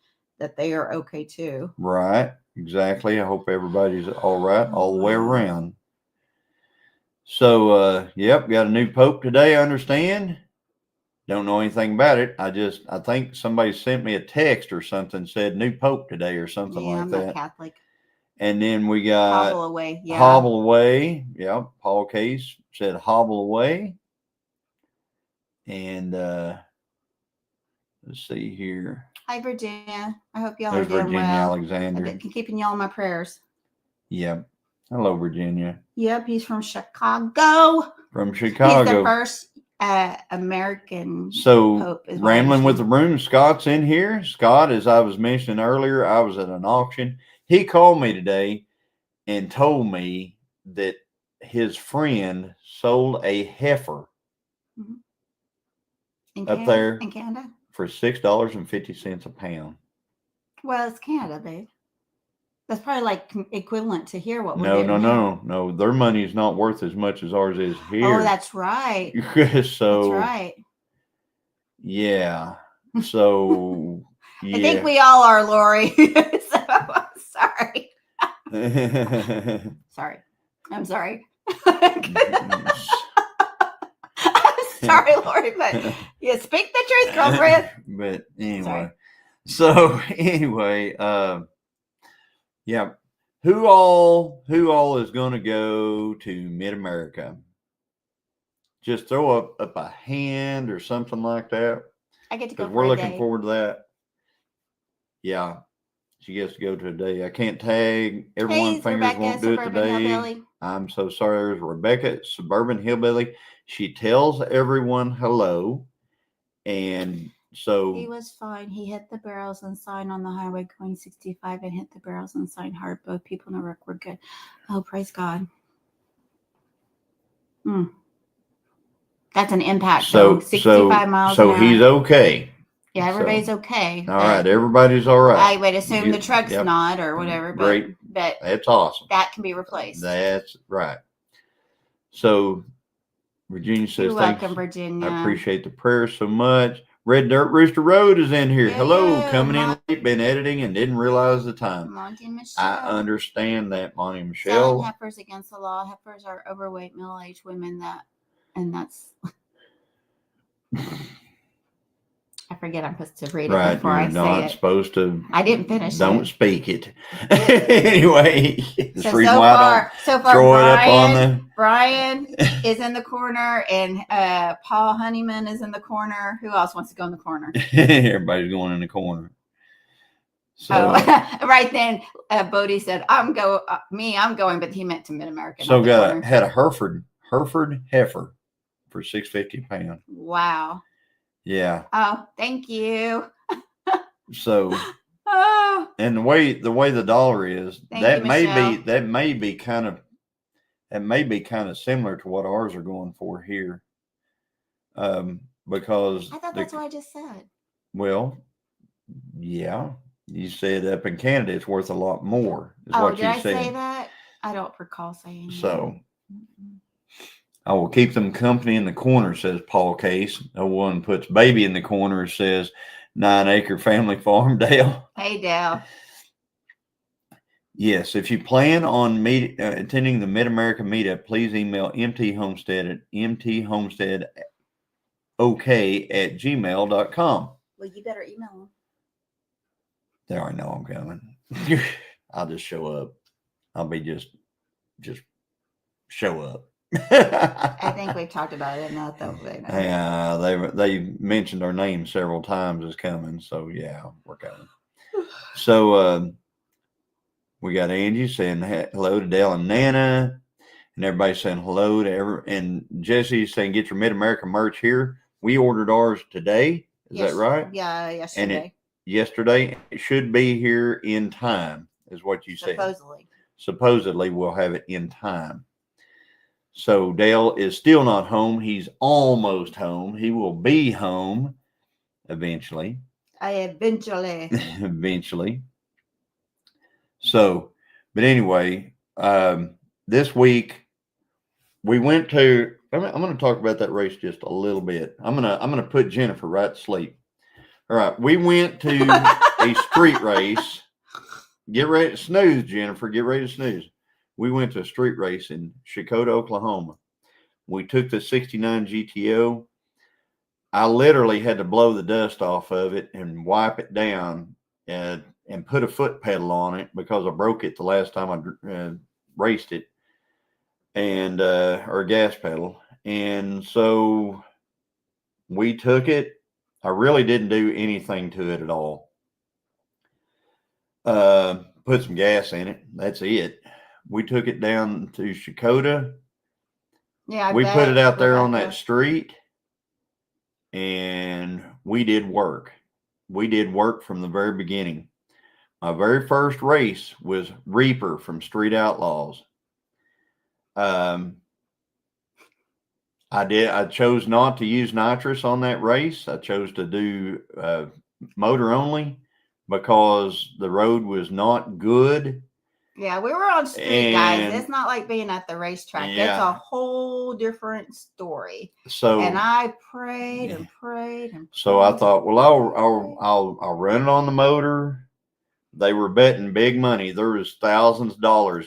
they are okay too. Right. Exactly. I hope everybody's all right all the way around. So, yep, got a new pope today, I understand. Don't know anything about it. I think somebody sent me a text or something, said new pope today or something like I'm that. not Catholic. And then we got Hobble away. Yeah. Hobble away. Yeah. Paul Case said hobble away. And let's see here. Hi, Virginia. I hope y'all There's are doing Virginia well. Alexander. I've been keeping y'all in my prayers. Yep. Hello, Virginia. Yep, he's from Chicago. From Chicago. He's the first American Pope. Rambling with the Room, Scott's in here. Scott, as I was mentioning earlier, I was at an auction. He called me today and told me that his friend sold a heifer there in Canada for $6.50 a pound. Well, it's Canada, babe. That's probably like equivalent to here. What we're getting No. Their money is not worth as much as ours is here. Oh, that's right. That's right. Yeah. So I think we all are, Lori. So sorry. Sorry. I'm sorry. I'm sorry, Lori, but you speak the truth, girlfriend. But anyway. So anyway, yeah. Who all is going to go to Mid-America? Just throw up a hand or something like that. I get to go. We're looking forward to that. Yeah, she gets to go today. I can't tag everyone. Fingers Rebecca, won't do it today. Hillbilly. I'm so sorry. There's Rebecca, Suburban Hillbilly. She tells everyone hello, and so he was fine. He hit the barrels and sign on the highway going 65 and hit the barrels and sign hard. Both people in the wreck were good. Oh, praise God. That's an impact. So 65 miles. So he's okay. Yeah, everybody's okay. All right, everybody's all right. I would assume the truck's not or whatever. Great. But that's awesome. That can be replaced. That's right. So Virginia says, you're welcome, Virginia. I appreciate the prayers so much. Red Dirt Rooster Road is in here. Hello, coming in late, been editing and didn't realize the time. Monty and Michelle. I understand that, Monty and Michelle. Selling heifers against the law. Heifers are overweight middle-aged women and that's I forget I'm supposed to read it before I say it. You're not supposed to. I didn't finish it. Don't speak it. Anyway, so far, Brian is in the corner and Paul Honeyman is in the corner. Who else wants to go in the corner? Everybody's going in the corner. So right then, Bodie said, I'm going, but he meant to Mid-America. So had a Hereford heifer for $6.50 a pound. Wow. Yeah. Oh, thank you. So, and the way the dollar is, that may be kind of similar to what ours are going for here. Because I thought that's what I just said. Well, yeah, you said up in Canada it's worth a lot more. Did I say that? I don't recall saying so. I will keep them company in the corner, says Paul Case. No one puts baby in the corner, says 9-acre family farm, Dale. Hey, Dale. Yes, if you plan on attending the Mid-America meetup, please email mthomestead at mthomesteadok@gmail.com. Well, you better email them. They already know I'm coming. I'll just show up. I'll be just show up. I think we've talked about it enough, though. Yeah, they mentioned our name several times as coming, so yeah, we're coming. So we got Angie saying hello to Dale and Nana, and everybody saying hello to and Jesse saying get your Mid-America merch here. We ordered ours today. Is that right? Yeah, yesterday. And yesterday it should be here in time, is what you said. Supposedly we'll have it in time. So Dale is still not home. He's almost home. He will be home eventually. Eventually. So, but anyway, this week we went to I'm going to talk about that race just a little bit. I'm gonna put Jennifer right to sleep. All right, we went to a street race. Get ready to snooze, Jennifer. Get ready to snooze. We went to a street race in Chakota, Oklahoma. We took the 69 GTO. I literally had to blow the dust off of it and wipe it down and put a foot pedal on it because I broke it the last time I raced it, and or a gas pedal. And so we took it. I really didn't do anything to it at all. Put some gas in it. That's it. We took it down to Chakota. Yeah, we put it out there on that street, and we did work. We did work from the very beginning. My very first race was Reaper from Street Outlaws. I chose not to use nitrous on that race. I chose to do motor only because the road was not good. Yeah, we were on street, guys. It's not like being at the racetrack. Yeah. It's a whole different story. So, and I prayed and prayed and prayed. So I thought, well, I'll run it on the motor. They were betting big money. There was thousands of dollars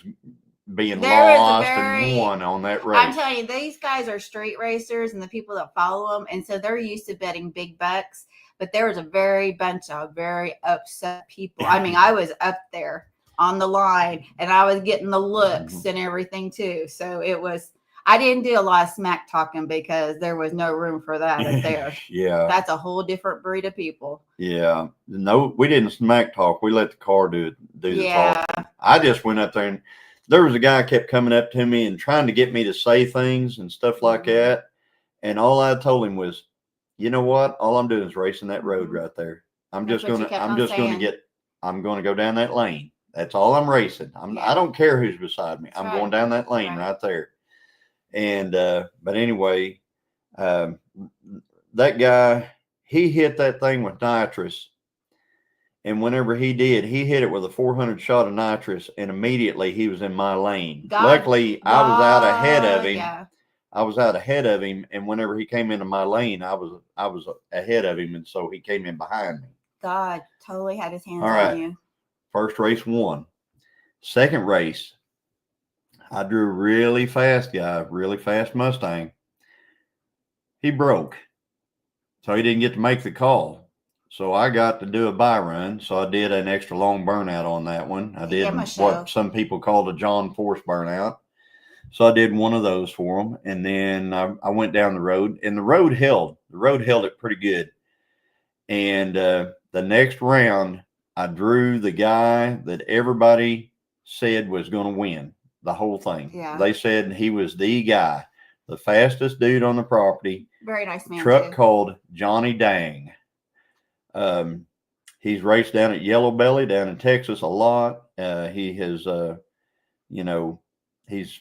being lost and won on that race. I'm telling you, these guys are street racers and the people that follow them, and so they're used to betting big bucks. But there was a bunch of very upset people. I mean, I was up there on the line, and I was getting the looks and everything too. So it was. I didn't do a lot of smack talking because there was no room for that up there. Yeah, that's a whole different breed of people. Yeah, no, we didn't smack talk. We let the car do the talking. I just went up there, and there was a guy kept coming up to me and trying to get me to say things and stuff like that. And all I told him was, you know what? All I'm doing is racing that road right there. I'm going to go down that lane. That's all I'm racing. I don't care who's beside me. I'm going down that lane right there. And, but anyway, that guy, he hit that thing with nitrous. And whenever he did, he hit it with a 400 shot of nitrous, and immediately he was in my lane. Luckily, I was out ahead of him. Yeah. I was out ahead of him, and whenever he came into my lane, I was ahead of him, and so he came in behind me. God totally had his hands on you. First race won. Second race, I drew a really fast guy, really fast Mustang. He broke, so he didn't get to make the call. So I got to do a buy run. So I did an extra long burnout on that one. I did what some people call a John Force burnout. So I did one of those for them. And then I went down the road, and the road held. The road held it pretty good. And the next round, I drew the guy that everybody said was going to win the whole thing. Yeah. They said he was the guy, the fastest dude on the property. Very nice man. Truck called Johnny Dang. He's raced down at Yellow Belly down in Texas a lot. He has, he's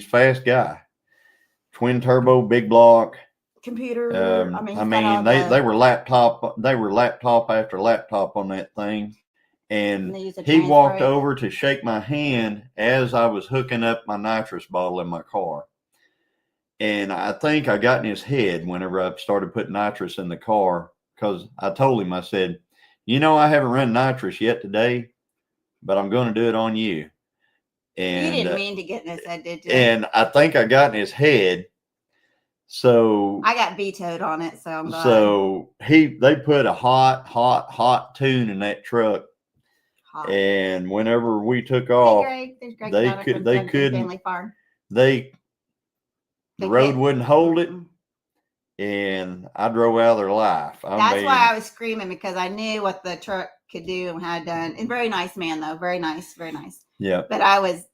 fast guy. Twin turbo, big block. Computer. They were laptop after laptop on that thing. And he walked over to shake my hand as I was hooking up my nitrous bottle in my car. And I think I got in his head whenever I started putting nitrous in the car, because I told him, I said, I haven't run nitrous yet today, but I'm going to do it on you. And you didn't mean to get in his head, did you? And I think I got in his head. So I got vetoed on it. So I'm glad. So they put a hot tune in that truck. Hot. And whenever we took off, the road wouldn't hold it. And I drove out of their life. That's why I was screaming, because I knew what the truck could do and had done. And very nice man, though. Very nice, very nice. Yeah. But I was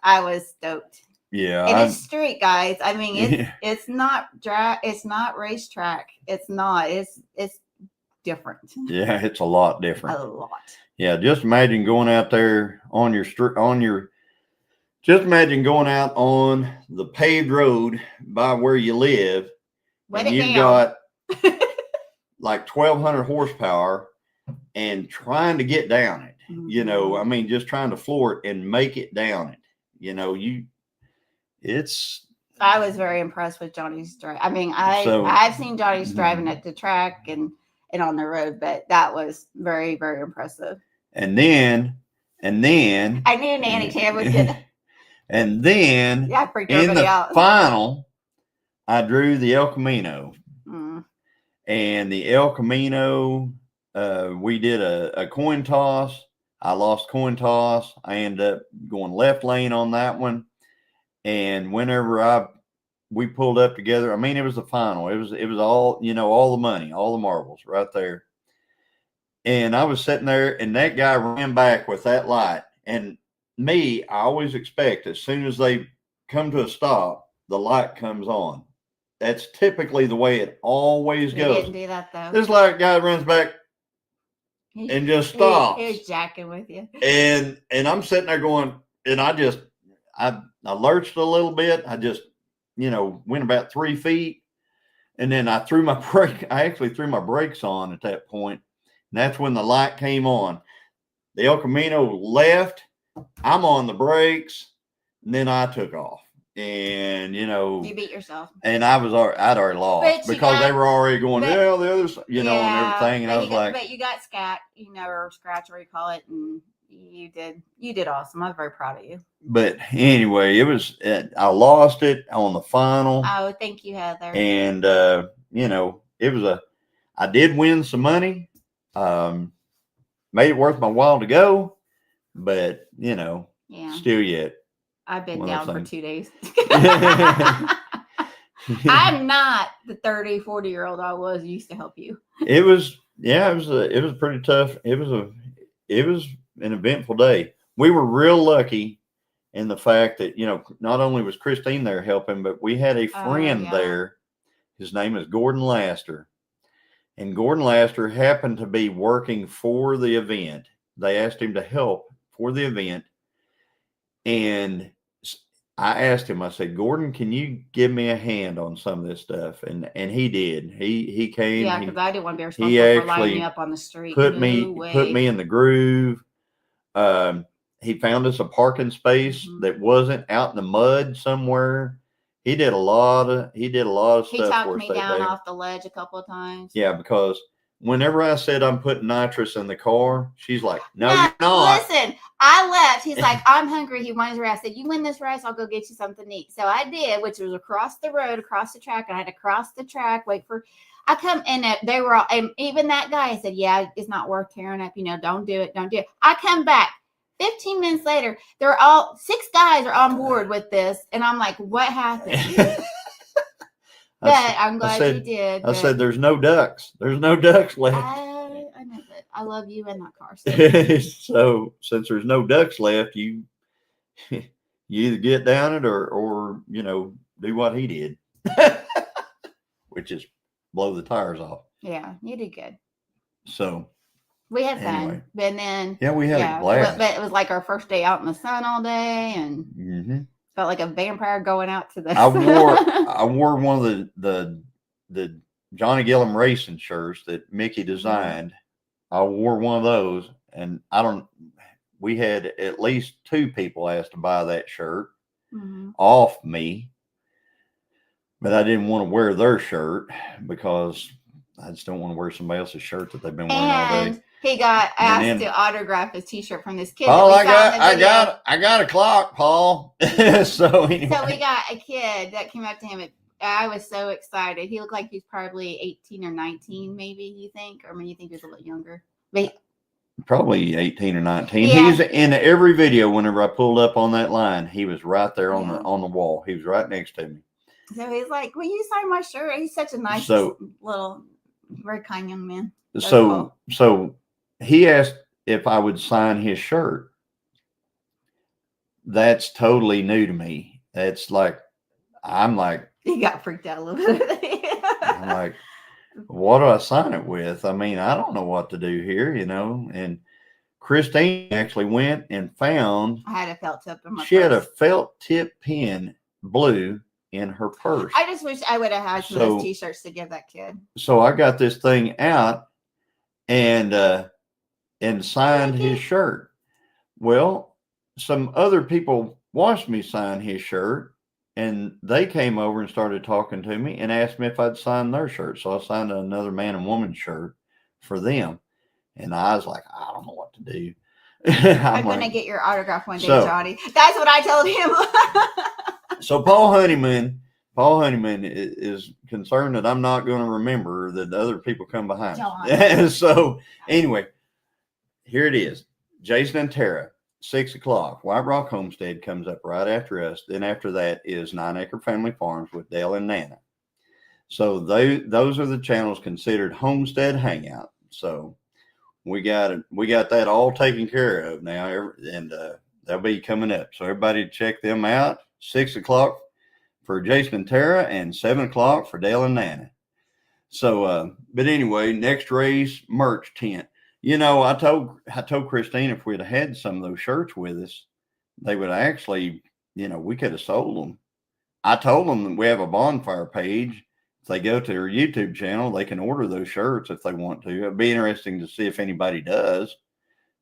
stoked. Yeah. And it's street, guys. I mean, it's not racetrack. It's not. It's different. Yeah, it's a lot different. A lot. Yeah, just imagine going out there on your just imagine going out on the paved road by where you live. And you've got like 1,200 horsepower and trying to get down it, just trying to floor it and make it down it. It's I was very impressed with Johnny's drive. I mean, I've seen Johnny's driving at the track and on the road, but that was very, very impressive. And then I knew Nanny Tam would get it. And then yeah, I freaked in the out. final, I drew the El Camino. And the El Camino, we did a coin toss. I lost coin toss. I ended up going left lane on that one. And whenever we pulled up together, I mean, it was the final. It was all, all the money, all the marbles right there. And I was sitting there, and that guy ran back with that light. And I always expect as soon as they come to a stop, the light comes on. That's typically the way it always goes. He didn't do that though. This light guy runs back and just stops. He was jacking with you. And I'm sitting there going, and I lurched a little bit. I just, went about 3 feet, and then I threw my brake. I actually threw my brakes on at that point, and that's when the light came on. The El Camino left. I'm on the brakes, and then I took off. And you beat yourself. And I'd already lost because they were already going, the others, and everything. And I was but you got scat, or scratch, or you call it, and you did awesome. I'm very proud of you. But anyway, I lost it on the final. Oh, thank you, Heather. And I did win some money. Made it worth my while to go, but still yet. I've been down for 2 days. I'm not the 30, 40-year-old I was used to help you. It was pretty tough. It was an eventful day. We were real lucky in the fact that, not only was Christine there helping, but we had a friend there. His name is Gordon Laster. And Gordon Laster happened to be working for the event. They asked him to help for the event. And I asked him, I said, Gordon, can you give me a hand on some of this stuff? And he did. He came. Yeah, because I didn't want to be responsible for lining me up on the street. Put me in the groove. He found us a parking space that wasn't out in the mud somewhere. He did a lot of stuff. He talked me down off the ledge a couple of times. Yeah, because whenever I said I'm putting nitrous in the car, she's like, no, you're not. Listen, I left. He's like, I'm hungry. He won his race. I said, you win this race, I'll go get you something to eat. So I did, which was across the road, across the track. I had to cross the track, I come and they were all, and even that guy said, yeah, it's not worth tearing up. Don't do it. I come back 15 minutes later. They're all 6 guys are on board with this. And I'm like, what happened? But I'm glad you did. I said, there's no ducks. There's no ducks left. I know that. I love you in that car. So since there's no ducks left, you either get down it or do what he did, which is blow the tires off. Yeah, you did good. So we had fun. But then we had a blast. But it was like our first day out in the sun all day, and felt like a vampire going out to the. I wore one of the Johnny Gilliam racing shirts that Mickey designed. I wore one of those, and we had at least 2 people asked to buy that shirt off me, but I didn't want to wear their shirt because I just don't want to wear somebody else's shirt that they've been wearing all day. He got asked to autograph his T-shirt from this kid. Oh, I got a clock, Paul. So anyway. So we got a kid that came up to him. I was so excited. He looked like he's probably 18 or 19, maybe you think, or maybe you think he was a little younger. But probably 18 or 19. Yeah. He's in every video. Whenever I pulled up on that line, he was right there on the wall. He was right next to me. So he's like, "Will you sign my shirt?" He's such a nice little, very kind young man. So he asked if I would sign his shirt. That's totally new to me. That's like, I'm like, he got freaked out a little bit. I'm like, what do I sign it with? I mean, I don't know what to do here, And Christine actually went and found. I had a felt tip in my purse. She had a felt tip pen, blue, in her purse. I just wish I would have had some of those T-shirts to give that kid. So I got this thing out and signed his shirt. Well, some other people watched me sign his shirt, and they came over and started talking to me and asked me if I'd sign their shirt. So I signed another man and woman shirt for them. And I was like, I don't know what to do. I'm going to get your autograph one day, Johnny. That's what I told him. So Paul Honeyman is concerned that I'm not going to remember that the other people come behind me. So anyway, here it is. Jason and Tara, 6 o'clock. White Rock Homestead comes up right after us. Then after that is 9 Acre Family Farms with Dale and Nana. So those are the channels considered Homestead Hangout. So we got that all taken care of now, and they'll be coming up. So everybody check them out. 6 o'clock for Jason and Tara, and 7 o'clock for Dale and Nana. So, but anyway, next race, merch tent. You know, I told Christine if we'd had some of those shirts with us, they would actually, you know, we could have sold them. I told them that we have a bonfire page. If they go to their YouTube channel, they can order those shirts if they want to. It'd be interesting to see if anybody does.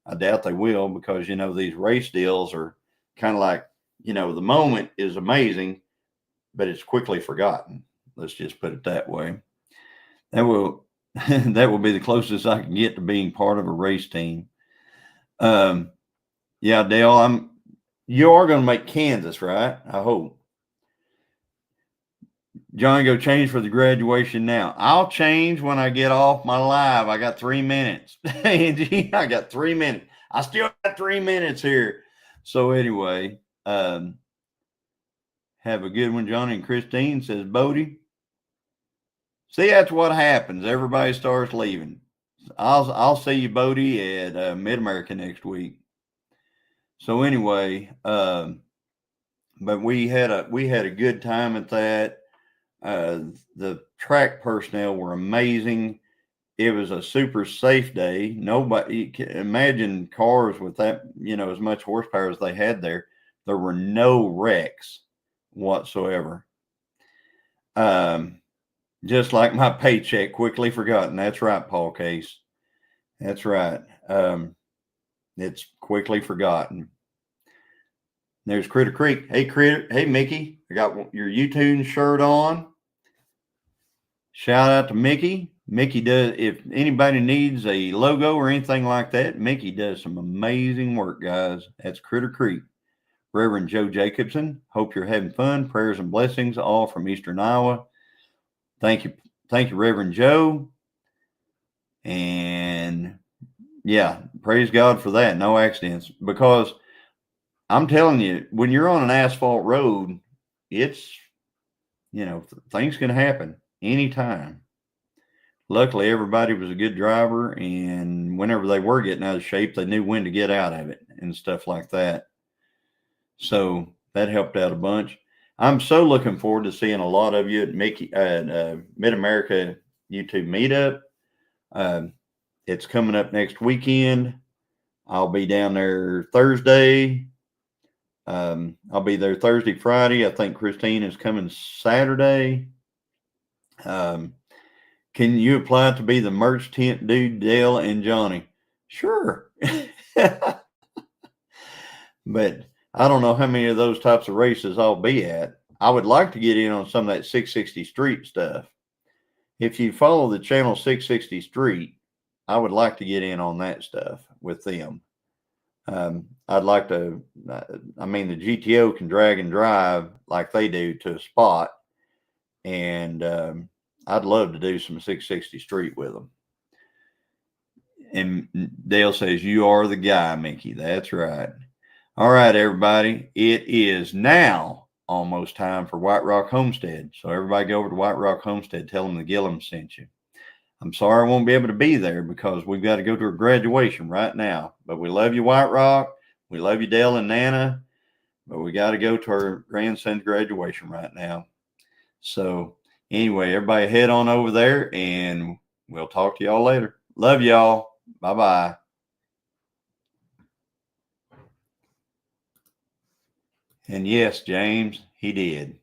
I doubt they will, because, you know, these race deals are kind of like, you know, the moment is amazing, but it's quickly forgotten. Let's just put it that way. That will be the closest I can get to being part of a race team. Yeah, Dale, you are going to make Kansas, right? I hope. John, go change for the graduation now. I'll change when I get off my live. I got 3 minutes. Angie, I got 3 minutes. I still got 3 minutes here. So anyway, have a good one, Johnny. And Christine says, Bodie. See, that's what happens. Everybody starts leaving. I'll see you, Bodie, at Mid-America next week. So anyway, but we had a good time at that. The track personnel were amazing. It was a super safe day. Nobody can imagine cars with that, you know, as much horsepower as they had there. There were no wrecks whatsoever. Just like my paycheck, quickly forgotten. That's right, Paul Case. That's right. It's quickly forgotten. There's Critter Creek. Hey, Critter. Hey, Mickey. I got your YouTube shirt on. Shout out to Mickey. Mickey does, if anybody needs a logo or anything like that, Mickey does some amazing work, guys. That's Critter Creek. Reverend Joe Jacobson. Hope you're having fun. Prayers and blessings, all from Eastern Iowa. Thank you, Reverend Joe. And yeah, praise God for that. No accidents. Because I'm telling you, when you're on an asphalt road, it's, you know, things can happen anytime. Luckily, everybody was a good driver, and whenever they were getting out of shape, they knew when to get out of it and stuff like that. So that helped out a bunch. I'm so looking forward to seeing a lot of you at Mid-America YouTube meetup. It's coming up next weekend. I'll be down there Thursday. I'll be there Thursday, Friday. I think Christine is coming Saturday. Can you apply to be the merch tent dude, Dale and Johnny? Sure. But I don't know how many of those types of races I'll be at. I would like to get in on some of that 660 Street stuff. If you follow the channel 660 Street, I would like to get in on that stuff with them. I'd like to, I mean, the GTO can drag and drive like they do to a spot. And I'd love to do some 660 Street with them. And Dale says, you are the guy, Mickey. That's right. All right, everybody. It is now almost time for White Rock Homestead. So everybody go over to White Rock Homestead. Tell them the Gilliam sent you. I'm sorry I won't be able to be there because we've got to go to a graduation right now. But we love you, White Rock. We love you, Dale and Nana. But we got to go to our grandson's graduation right now. So anyway, everybody head on over there and we'll talk to y'all later. Love y'all. Bye-bye. And yes, James, he did.